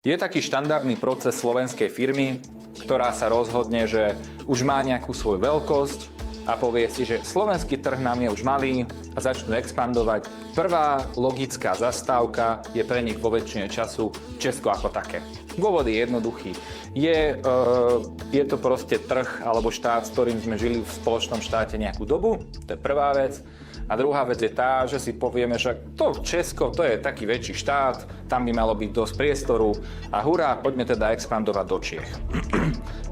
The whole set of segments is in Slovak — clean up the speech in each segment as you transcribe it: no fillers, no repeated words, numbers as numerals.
Je taký štandardný proces slovenskej firmy, ktorá sa rozhodne, že už má nejakú svoju veľkosť a povie si, že slovenský trh nám je už malý a začnú expandovať. Prvá logická zastávka je pre nich vo väčšine času Česko ako také. Dôvod je jednoduchý. Je to proste trh alebo štát, s ktorým sme žili v spoločnom štáte nejakú dobu, to je prvá vec. A druhá vec je tá, že si povieme, že to Česko, to je taký väčší štát, tam by malo byť dosť priestoru a hurá, poďme teda expandovať do Čiech.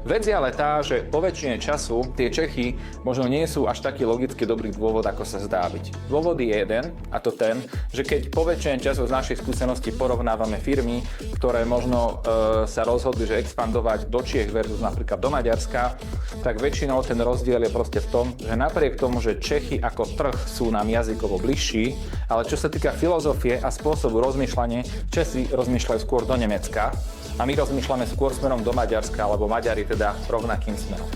Vec je ale tá, že po väčšine času tie Čechy možno nie sú až taký logicky dobrý dôvod, ako sa zdá byť. Dôvod je jeden, a to ten, že keď po väčšine času z našej skúsenosti porovnávame firmy, ktoré možno sa rozhodli, že expandovať do Čiech versus napríklad do Maďarska, tak väčšinou ten rozdiel je proste v tom, že napriek tomu, že Čechy ako trh sú nám jazykovo bližší, ale čo sa týka filozofie a spôsobu rozmýšľania, Česi rozmýšľajú skôr do Nemecka a my rozmýšľame skôr smerom do Maďarska, alebo Maďari teda rovnakým smerom.